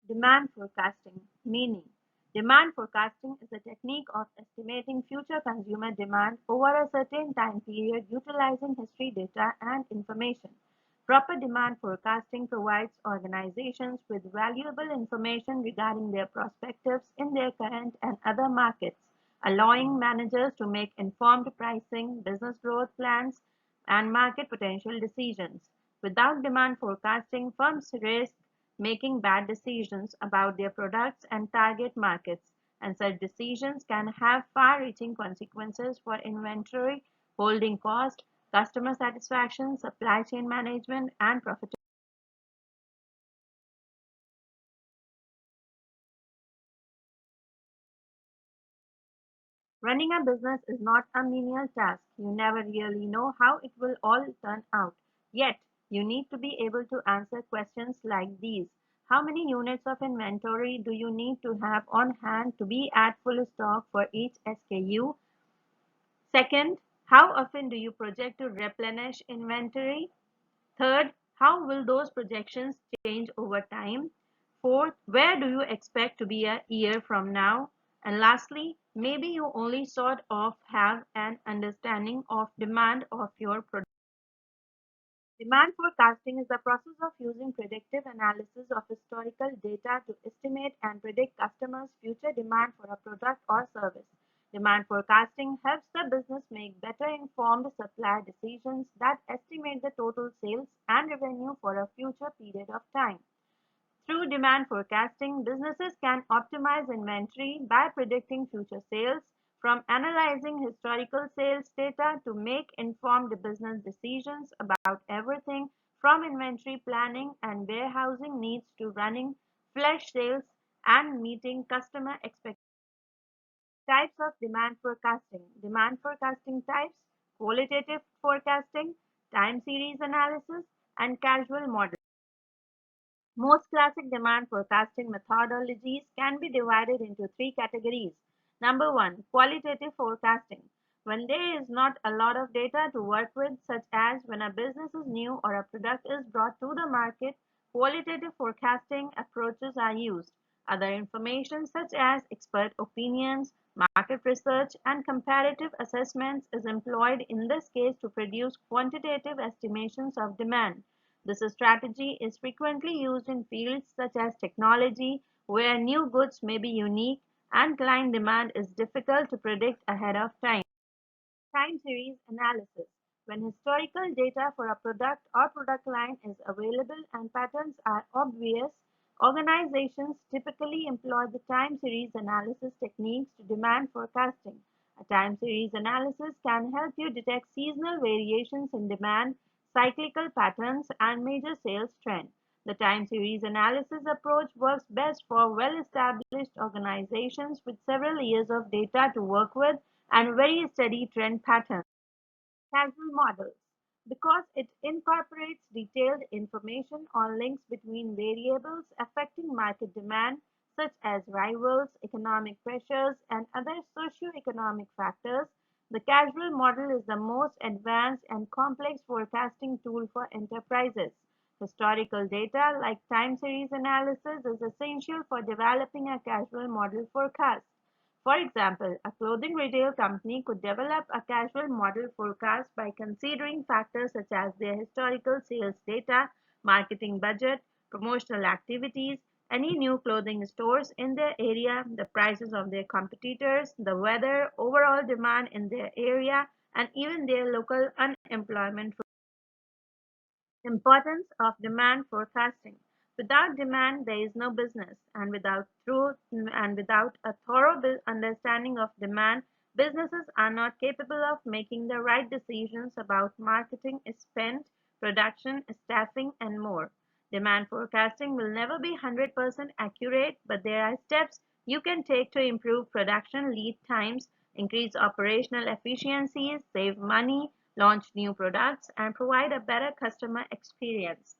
Demand forecasting. Meaning. Demand forecasting is a technique of estimating future consumer demand over a certain time period utilizing history data and information. Proper demand forecasting provides organizations with valuable information regarding their prospects in their current and other markets, allowing managers to make informed pricing, business growth plans, and market potential decisions. Without demand forecasting, firms risk making bad decisions about their products and target markets, and such decisions can have far reaching consequences for inventory, holding cost, customer satisfaction, supply chain management, and profitability. Running a business is not a menial task. You never really know how it will all turn out. Yet, you need to be able to answer questions like these. How many units of inventory do you need to have on hand to be at full stock for each SKU? Second, how often do you project to replenish inventory? Third, how will those projections change over time? Fourth, where do you expect to be a year from now? And lastly, maybe you only sort of have an understanding of demand of your product. Demand forecasting is the process of using predictive analysis of historical data to estimate and predict customers' future demand for a product or service. Demand forecasting helps the business make better informed supply decisions that estimate the total sales and revenue for a future period of time. Through demand forecasting, businesses can optimize inventory by predicting future sales, from analyzing historical sales data to make informed business decisions about everything from inventory planning and warehousing needs to running flash sales and meeting customer expectations. Types of demand forecasting. Demand forecasting types: qualitative forecasting, time series analysis, and casual modeling. Most classic demand forecasting methodologies can be divided into three categories. Number one, qualitative forecasting. When there is not a lot of data to work with, such as when a business is new or a product is brought to the market, qualitative forecasting approaches are used. Other information, such as expert opinions, market research, and comparative assessments, is employed in this case to produce quantitative estimations of demand. This strategy is frequently used in fields such as technology, where new goods may be unique and client demand is difficult to predict ahead of time. Time series analysis. When historical data for a product or product line is available and patterns are obvious, organizations typically employ the time series analysis techniques to demand forecasting. A time series analysis can help you detect seasonal variations in demand, cyclical patterns, and major sales trends. The time series analysis approach works best for well established organizations with several years of data to work with and very steady trend patterns. Causal models. Because it incorporates detailed information on links between variables affecting market demand, such as rivals, economic pressures, and other socio-economic factors, the causal model is the most advanced and complex forecasting tool for enterprises. Historical data, like time series analysis, is essential for developing a causal model forecast. For example, a clothing retail company could develop a casual model forecast by considering factors such as their historical sales data, marketing budget, promotional activities, any new clothing stores in their area, the prices of their competitors, the weather, overall demand in their area, and even their local unemployment. Importance of demand forecasting. Without demand, there is no business, and without truth and without a thorough understanding of demand, businesses are not capable of making the right decisions about marketing spend, production, staffing, and more. Demand forecasting will never be 100% accurate, but there are steps you can take to improve production lead times, increase operational efficiencies, save money, launch new products, and provide a better customer experience.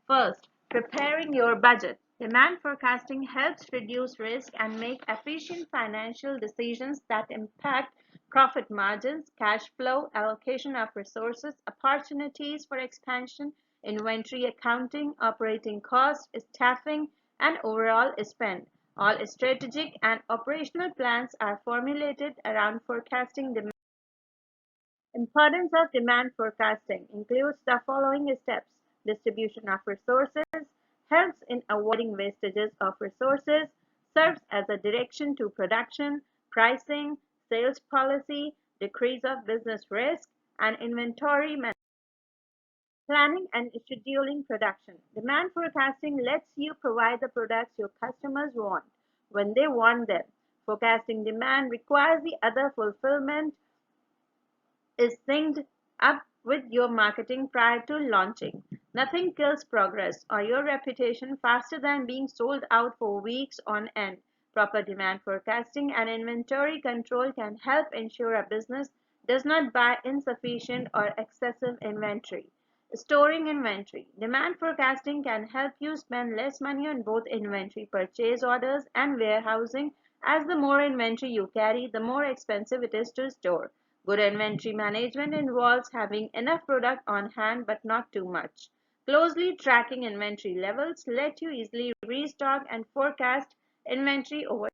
First, preparing your budget. Demand forecasting helps reduce risk and make efficient financial decisions that impact profit margins, cash flow, allocation of resources, opportunities for expansion, inventory accounting, operating costs, staffing, and overall spend. All strategic and operational plans are formulated around forecasting demand. Importance of demand forecasting includes the following steps: distribution of resources, helps in avoiding wastages of resources, serves as a direction to production, pricing, sales policy, decrease of business risk, and inventory management. Planning and scheduling production. Demand forecasting lets you provide the products your customers want when they want them. Forecasting demand requires the other fulfillment is synced up with your marketing prior to launching. Nothing kills progress or your reputation faster than being sold out for weeks on end. Proper demand forecasting and inventory control can help ensure a business does not buy insufficient or excessive inventory. Storing inventory. Demand forecasting can help you spend less money on both inventory purchase orders and warehousing, as the more inventory you carry, the more expensive it is to store. Good inventory management involves having enough product on hand but not too much. Closely tracking inventory levels let you easily restock and forecast inventory over.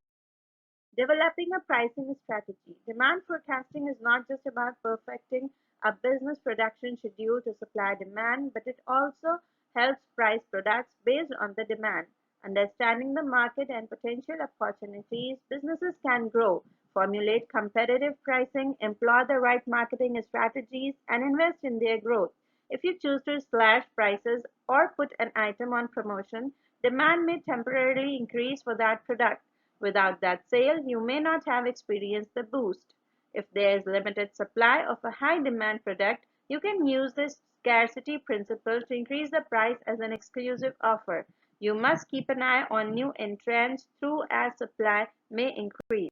Developing a pricing strategy. Demand forecasting is not just about perfecting a business production schedule to supply demand, but it also helps price products based on the demand. Understanding the market and potential opportunities, businesses can grow, formulate competitive pricing, employ the right marketing strategies, and invest in their growth. If you choose to slash prices or put an item on promotion, demand may temporarily increase for that product. Without that sale, you may not have experienced the boost. If there is limited supply of a high demand product, you can use the scarcity principle to increase the price as an exclusive offer. You must keep an eye on new entrants through as supply may increase.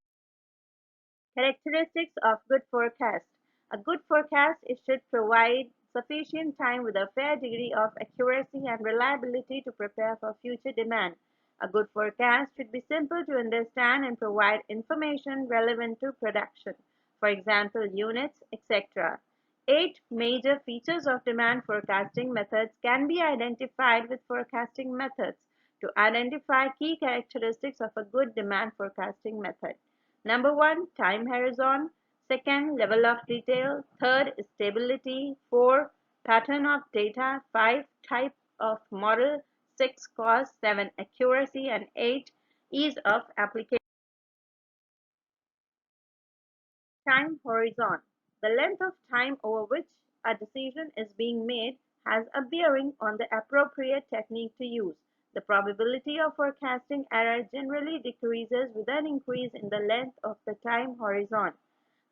Characteristics of good forecast. A good forecast it should provide sufficient time with a fair degree of accuracy and reliability to prepare for future demand. A good forecast should be simple to understand and provide information relevant to production, for example, units, etc. 8 major features of demand forecasting methods can be identified with forecasting methods to identify key characteristics of a good demand forecasting method. Number one, time horizon. Second, level of detail. Third, stability. Four, pattern of data. Five, type of model. Six, cost. Seven, accuracy. And eight, ease of application. Time horizon. The length of time over which a decision is being made has a bearing on the appropriate technique to use. The probability of forecasting error generally decreases with an increase in the length of the time horizon.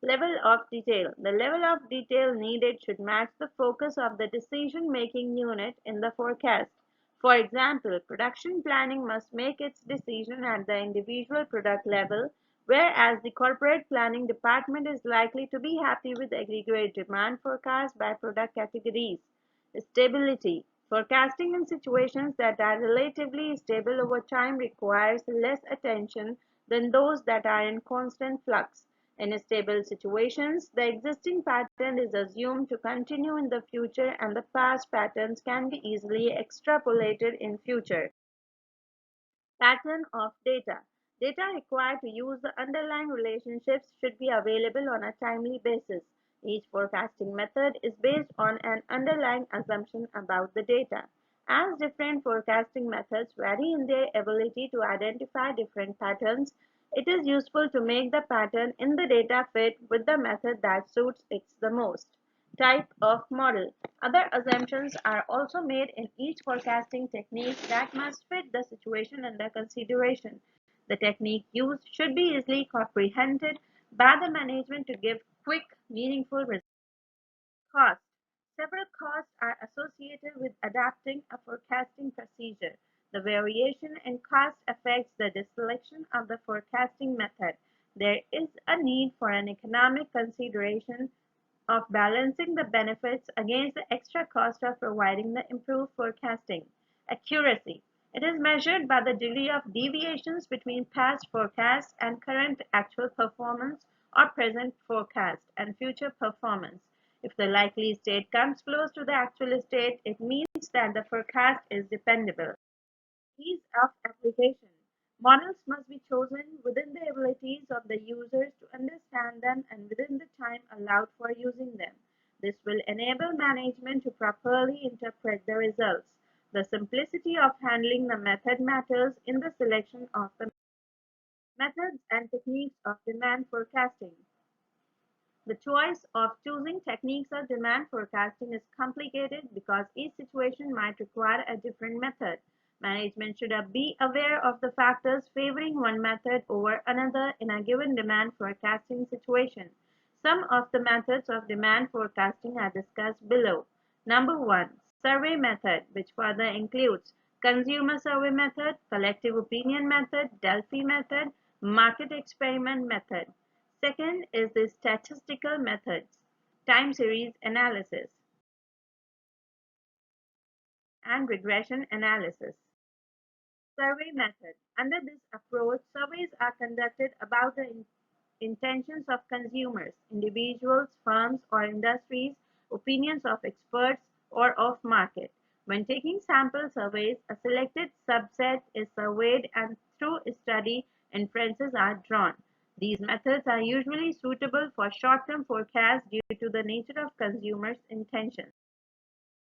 Level of detail. The level of detail needed should match the focus of the decision-making unit in the forecast. For example, production planning must make its decision at the individual product level, whereas the corporate planning department is likely to be happy with aggregate demand forecast by product categories. Stability. Forecasting in situations that are relatively stable over time requires less attention than those that are in constant flux. In stable situations, the existing pattern is assumed to continue in the future and the past patterns can be easily extrapolated in future. Pattern of data. Data required to use the underlying relationships should be available on a timely basis. Each forecasting method is based on an underlying assumption about the data. As different forecasting methods vary in their ability to identify different patterns, it is useful to make the pattern in the data fit with the method that suits it the most. Type of model. Other assumptions are also made in each forecasting technique that must fit the situation under consideration. The technique used should be easily comprehended by the management to give quick, meaningful results. Cost. Several costs are associated with adapting a forecasting procedure. The variation in cost affects the selection of the forecasting method. There is a need for an economic consideration of balancing the benefits against the extra cost of providing the improved forecasting. Accuracy. It is measured by the degree of deviations between past forecasts and current actual performance or present forecast and future performance. If the likely state comes close to the actual state, it means that the forecast is dependable. Ease of application. Models must be chosen within the abilities of the users to understand them and within the time allowed for using them. This will enable management to properly interpret the results. The simplicity of handling the method matters in the selection of the methods and techniques of demand forecasting. The choice of choosing techniques of demand forecasting is complicated because each situation might require a different method. Management should be aware of the factors favoring one method over another in a given demand forecasting situation. Some of the methods of demand forecasting are discussed below. Number 1. Survey method, which further includes consumer survey method, collective opinion method, Delphi method, market experiment method. Second is the statistical methods, time series analysis, and regression analysis. Survey method. Under this approach, surveys are conducted about the intentions of consumers, individuals, firms, or industries, opinions of experts, or of market. When taking sample surveys, a selected subset is surveyed and through study inferences are drawn. These methods are usually suitable for short-term forecasts due to the nature of consumers' intentions.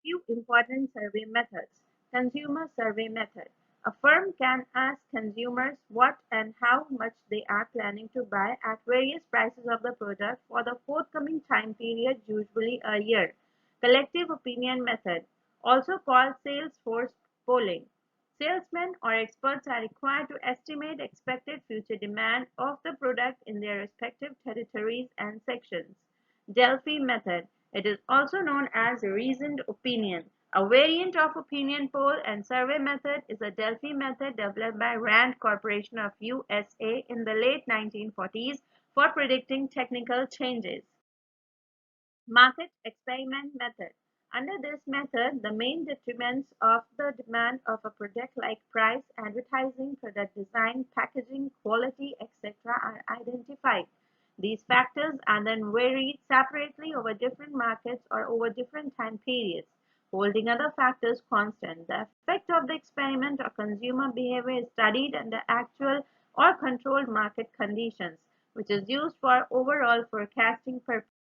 Few important survey methods. Consumer survey method. A firm can ask consumers what and how much they are planning to buy at various prices of the product for the forthcoming time period, usually a year. Collective opinion method, also called sales force polling. Salesmen or experts are required to estimate expected future demand of the product in their respective territories and sections. Delphi method. It is also known as reasoned opinion. A variant of opinion poll and survey method is a Delphi method developed by Rand Corporation of USA in the late 1940s for predicting technical changes. Market experiment method. Under this method, the main determinants of the demand of a product like price, advertising, product design, packaging, quality, etc. are identified. These factors are then varied separately over different markets or over different time periods, holding other factors constant. The effect of the experiment or consumer behavior is studied under actual or controlled market conditions, which is used for overall forecasting purposes.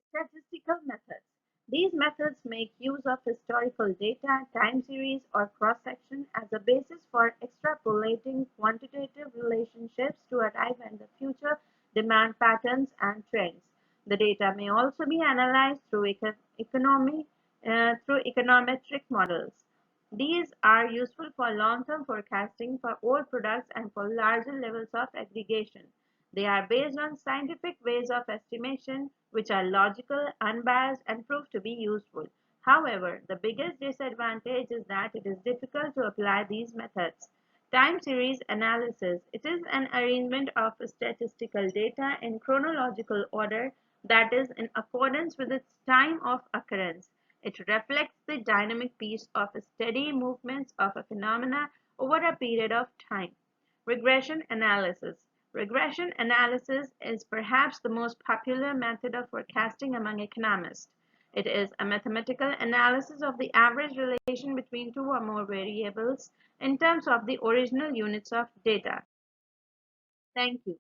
Statistical methods. These methods make use of historical data, time series, or cross-section as a basis for extrapolating quantitative relationships to arrive at the future demand patterns and trends. The data may also be analyzed through through econometric models. These are useful for long-term forecasting for all products and for larger levels of aggregation. They are based on scientific ways of estimation which are logical, unbiased, and prove to be useful. However, the biggest disadvantage is that it is difficult to apply these methods. Time series analysis. It is an arrangement of statistical data in chronological order that is in accordance with its time of occurrence. It reflects the dynamic piece of steady movements of a phenomena over a period of time. Regression analysis. Regression analysis is perhaps the most popular method of forecasting among economists. It is a mathematical analysis of the average relation between two or more variables in terms of the original units of data. Thank you.